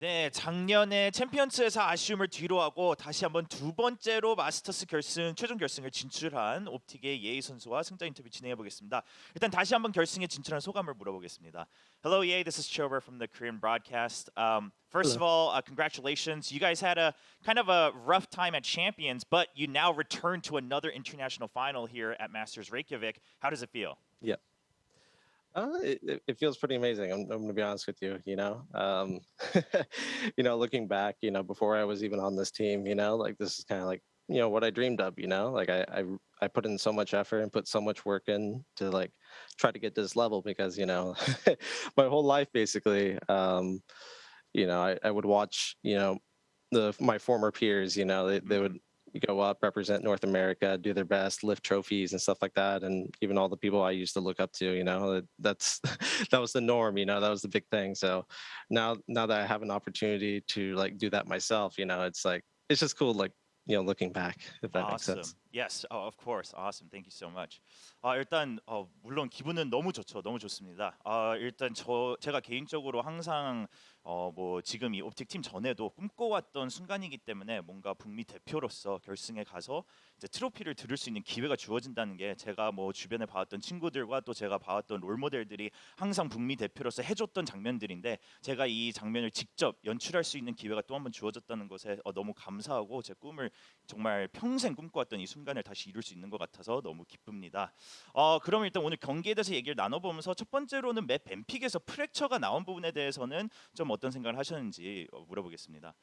네, 작년에 챔피언스에서 아쉬움을 뒤로하고 다시 한번 두 번째로 마스터스 결승 최종 결승을 진출한 옵틱의 예이 선수와 승자 인터뷰 진행해 보겠습니다. 일단 다시 한번 결승에 진출한 소감을 물어보겠습니다. Hello, Ye. This is Chober from the Korean broadcast. First of Hello. all, congratulations. You guys had a kind of a rough time at Champions, but you now return to another international final here at Masters Reykjavik. How does it feel? Yeah. It feels pretty amazing. I'm going to be honest with you. Looking back, before I was even on this team, like this is kind of like what I dreamed of. Like I put in so much effort and put so much work in to like try to get to this level because my whole life basically, I would watch my former peers. They would go up, represent North America, do their best, lift trophies and stuff like that. And even all the people I used to look up to, that's that was the norm, that was the big thing. So now that I have an opportunity to like do that myself, it's like it's just cool, like looking back, if that makes Awesome. sense. Yes, of course. Awesome. Thank you so much. 일단 물론 기분은 너무 좋죠. 너무 좋습니다. 일단 제가 개인적으로 항상 뭐 지금 이 옵틱 팀 전에도 꿈꿔왔던 순간이기 때문에 뭔가 북미 대표로서 결승에 가서 이제 트로피를 들을 수 있는 기회가 주어진다는 게 제가 뭐 주변에 봐왔던 친구들과 또 제가 봐왔던 롤 모델들이 항상 북미 대표로서 해줬던 장면들인데 제가 이 장면을 직접 연출할 수 있는 기회가 또 한 번 주어졌다는 것에 너무 감사하고 제 꿈을 정말 평생 꿈꿔왔던 이 순간을 다시 이룰 수 있는 것 같아서 너무 기쁩니다. 그럼 일단 오늘 경기에 대해서 얘기를 나눠보면서 첫 번째로는 맵 뱀픽에서 프랙처가 나온 부분에 대해서는 좀 어떤 생각을 하셨는지 물어보겠습니다.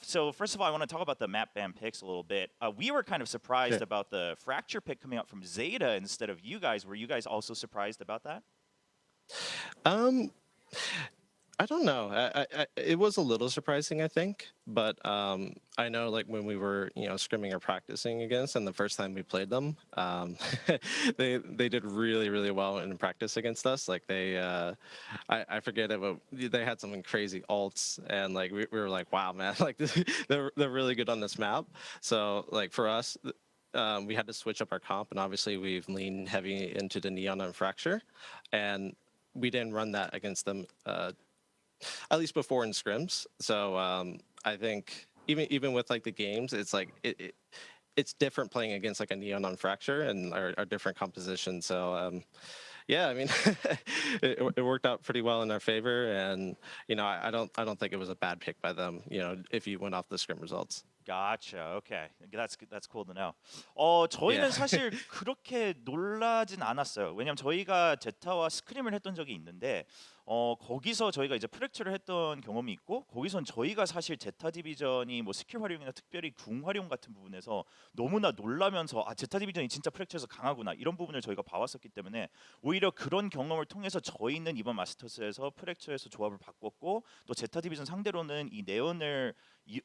So first of all, I want to talk about the map ban picks a little bit. We were kind of surprised Sure. about the fracture pick coming out from ZETA instead of you guys. Were you guys also surprised about that? Um, I don't know. It was a little surprising, I think, but I know like when we were scrimming or practicing against, and the first time we played them, they did really well in practice against us. Like I forget it, but they had some crazy alts, and like we were like, wow, man, like they're really good on this map. So like for us. We had to switch up our comp, and obviously we've leaned heavy into the neon and fracture, and we didn't run that against them at least before in scrims. So I think even with like the games, it's like it's different playing against like a neon on fracture and our different composition. So yeah, I mean, it worked out pretty well in our favor, and I don't think it was a bad pick by them. If you went off the scrim results. Gotcha. Okay. That's cool to know. 저희는 Yeah. 사실 그렇게 놀라진 않았어요. 왜냐면 저희가 제타와 스크림을 했던 적이 있는데 거기서 저희가 이제 프랙처를 했던 경험이 있고 거기선 저희가 사실 제타 디비전이 뭐 스킬 활용이나 특별히 궁 활용 같은 부분에서 너무나 놀라면서 제타 디비전이 진짜 프랙처에서 강하구나 이런 부분을 저희가 봐왔었기 때문에 오히려 그런 경험을 통해서 저희는 이번 마스터스에서 프랙처에서 조합을 바꿨고 또 제타 디비전 상대로는 이 네온을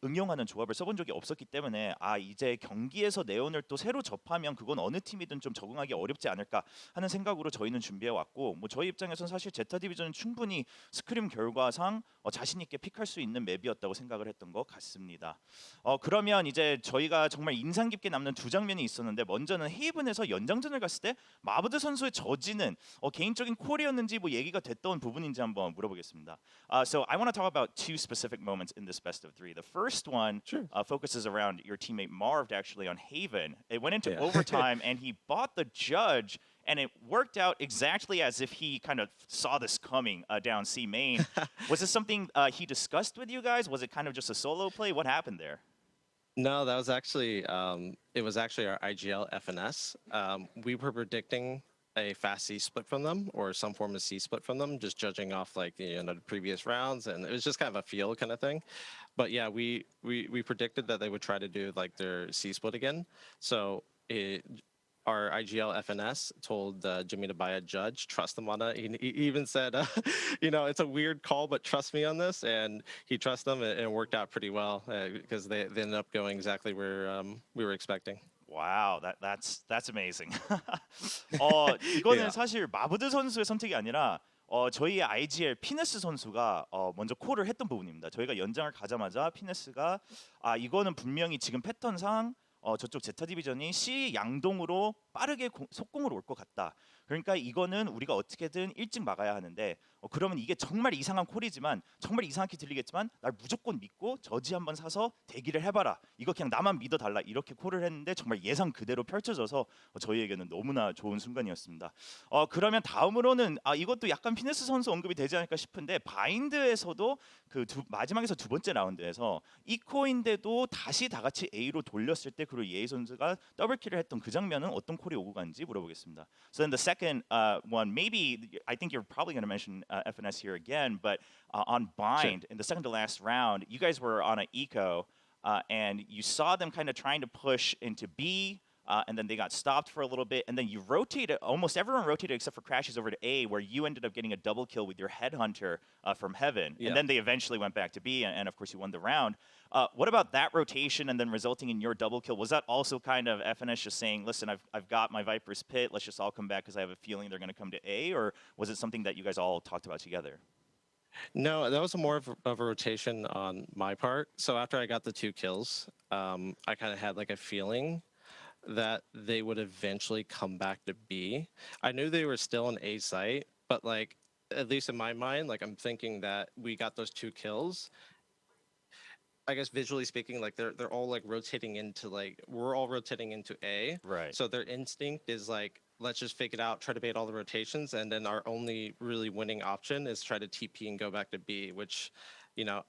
응용하는 조합을 써본 적이 없었기 때문에 이제 경기에서 네온을 또 새로 접하면 그건 어느 팀이든 좀 적응하기 어렵지 않을까 하는 생각으로 저희는 준비해 왔고 뭐 저희 입장에서는 사실 제타 디비전은 충분히 스크림 결과상 자신 있게 픽할 수 있는 맵이었다고 생각을 했던 것 같습니다. 그러면 이제 저희가 정말 인상 깊게 남는 두 장면이 있었는데 먼저는 헤이븐에서 연장전을 갔을 때 마브드 선수의 저지는 개인적인 콜이었는지 뭐 얘기가 됐던 부분인지 한번 물어보겠습니다. So I want to talk about two specific moments in this best of three. The first one Sure. focuses around your teammate Marv actually on Haven. It went into Yeah. overtime and he bought the judge and it worked out exactly as if he kind of saw this coming down C main. Was this something he discussed with you guys? Was it kind of just a solo play? What happened there? No, that was actually it was actually our IGL FNS. We were predicting a fast C split from them or some form of C split from them, just judging off like the previous rounds, and it was just kind of a feel kind of thing. But yeah, we predicted that they would try to do like their C split again. So our IGL FNS told Jimmy to buy a judge, trust him on it. He even said, it's a weird call, but trust me on this. And he trusted them, and it worked out pretty well because they ended up going exactly where we were expecting. Wow, that's amazing. 이거는 Yeah. 사실 마브드 선수의 선택이 아니라 저희 IGL 피네스 선수가 먼저 콜을 했던 부분입니다. 저희가 연장을 가자마자 피네스가 이거는 분명히 지금 패턴상 저쪽 제타 디비전이 C 양동으로 빠르게 속공으로 올 것 같다. 그러니까 이거는 우리가 어떻게든 일찍 막아야 하는데 그러면 이게 정말 이상한 콜이지만 정말 이상하게 들리겠지만 날 무조건 믿고 저지 한번 사서 대기를 해봐라. 이거 그냥 나만 믿어달라. 이렇게 콜을 했는데 정말 예상 그대로 펼쳐져서 저희에게는 너무나 좋은 순간이었습니다. 그러면 다음으로는 이것도 약간 피네스 선수 언급이 되지 않을까 싶은데 바인드에서도 그 마지막에서 두 번째 라운드에서 이코인데도 다시 다 같이 A로 돌렸을 때 그리고 예이 선수가 더블킬을 했던 그 장면은 어떤 콜이 오고 간지 물어보겠습니다. So then the second one, maybe I think you're probably going to mention FNS here again, but on Bind Sure. in the second to last round, you guys were on an eco and you saw them kind of trying to push into B. And then they got stopped for a little bit, and then you rotated. Almost everyone rotated except for Crashes over to A, where you ended up getting a double kill with your headhunter from Heaven. Yeah. And then they eventually went back to B, and of course you won the round. What about that rotation and then resulting in your double kill? Was that also kind of FNS just saying, "Listen, I've got my Viper's Pit. Let's just all come back because I have a feeling they're going to come to A," or was it something that you guys all talked about together? No, that was more of a rotation on my part. So after I got the 2 kills, I kind of had like a feeling that they would eventually come back to B. I knew they were still in A site, but like at least in my mind, like I'm thinking that we got those 2 kills. I guess visually speaking, like they're all like rotating into like we're all rotating into A. Right. So their instinct is like let's just fake it out, try to bait all the rotations, and then our only really winning option is try to TP and go back to B, which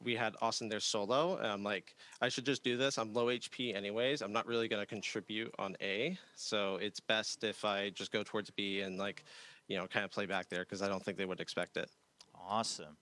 we had Austin there solo, and I'm like, I should just do this. I'm low HP anyways. I'm not really going to contribute on A, so it's best if I just go towards B and like, kind of play back there because I don't think they would expect it. Awesome.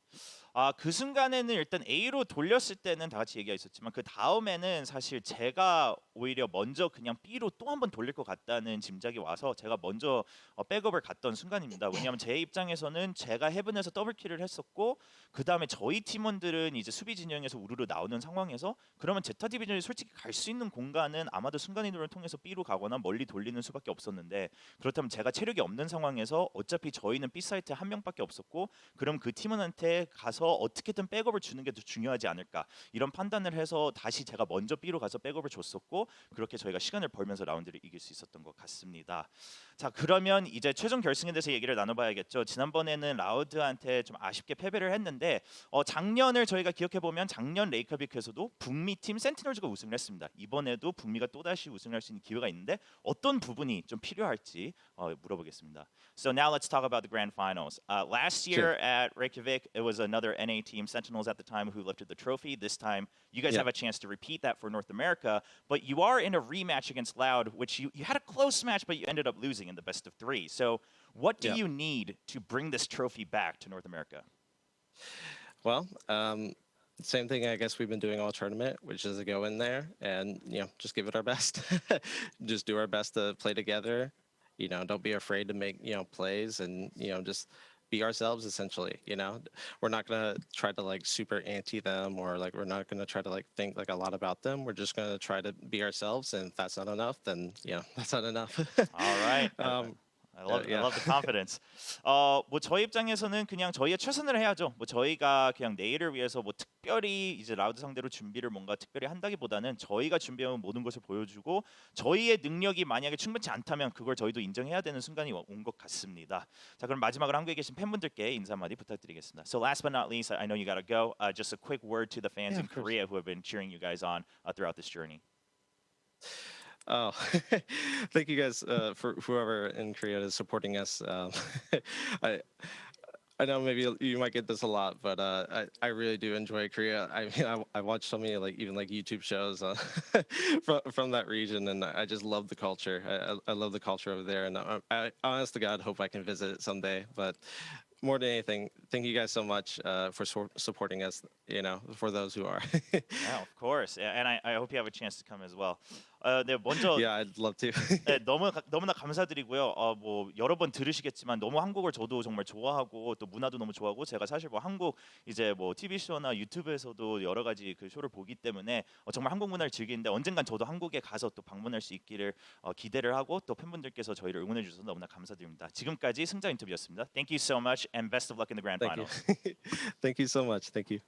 그 순간에는 일단 A로 돌렸을 때는 다 같이 얘기가 있었지만 그 다음에는 사실 제가 오히려 먼저 그냥 B로 또 한 번 돌릴 것 같다는 짐작이 와서 제가 먼저 백업을 갔던 순간입니다. 왜냐하면 제 입장에서는 제가 헤븐에서 더블킬을 했었고 그 다음에 저희 팀원들은 이제 수비 진영에서 우르르 나오는 상황에서 그러면 제타 디비전이 솔직히 갈 수 있는 공간은 아마도 순간이동을 통해서 B로 가거나 멀리 돌리는 수밖에 없었는데 그렇다면 제가 체력이 없는 상황에서 어차피 저희는 B 사이트에 한 명밖에 없었고 그럼 그 팀원한테 가서 어떻게든 백업을 주는 게 더 중요하지 않을까 이런 판단을 해서 다시 제가 먼저 B로 가서 백업을 줬었고 그렇게 저희가 시간을 벌면서 라운드를 이길 수 있었던 것 같습니다. 자 그러면 이제 최종 결승에 대해서 얘기를 나눠봐야겠죠. 지난번에는 라우드한테 좀 아쉽게 패배를 했는데 작년을 저희가 기억해 보면 작년 레이캬비크에서도 북미 팀 센티널즈가 우승을 했습니다. 이번에도 북미가 또다시 우승할 수 있는 기회가 있는데 어떤 부분이 좀 필요할지 물어보겠습니다. So now let's talk about the grand finals. Last year at Reykjavik, it was another NA team, Sentinels at the time, who lifted the trophy. This time, you guys have a chance to repeat that for North America, but you are in a rematch against Loud, which you had a close match, but you ended up losing in the best of 3. So what do you need to bring this trophy back to North America? Well, same thing I guess we've been doing all tournament, which is to go in there and just give it our best. Just do our best to play together. Don't be afraid to make plays and just be ourselves essentially. We're not gonna try to like super anti them or like we're not gonna try to like think like a lot about them. We're just gonna try to be ourselves, and if that's not enough, then that's not enough. All right. I love the confidence. 뭐 저희 입장에서는 그냥 저희의 최선을 해야죠. 뭐 저희가 그냥 내일을 위해서 뭐 특별히 이제 라우드 상대로 준비를 뭔가 특별히 한다기보다는 저희가 준비한 모든 것을 보여주고 저희의 능력이 만약에 충분치 않다면 그걸 저희도 인정해야 되는 순간이 온 것 같습니다. 자 그럼 마지막으로 한국에 계신 팬분들께 인사 한마디 부탁드리겠습니다. So last but not least, I know you gotta go. Just a quick word to the fans in Korea who have been cheering you guys on throughout this journey. Oh, thank you guys for whoever in Korea is supporting us. I know maybe you might get this a lot, but I really do enjoy Korea. I mean, I watch so many like even like YouTube shows from that region, and I just love the culture. I love the culture over there, and I honest to God hope I can visit it someday. But more than anything, thank you guys so much for supporting us. For those who are. Yeah, of course. Yeah, and I hope you have a chance to come as well. 네, 먼저 Yeah, I'd love to. 네, 너무나 감사드리고요. 뭐 여러 번 들으시겠지만 너무 한국을 저도 정말 좋아하고 또 문화도 너무 좋아하고 제가 사실 뭐 한국 이제 뭐 TV 쇼나 유튜브에서도 여러 가지 그 쇼를 보기 때문에 정말 한국 문화를 즐기는데 언젠간 저도 한국에 가서 또 방문할 수 있기를 기대를 하고 또 팬분들께서 저희를 응원해 주셔서 너무나 감사드립니다. 지금까지 승자 인터뷰였습니다. Thank you so much and best of luck in the grand Thank finals. you. Thank you so much. Thank you.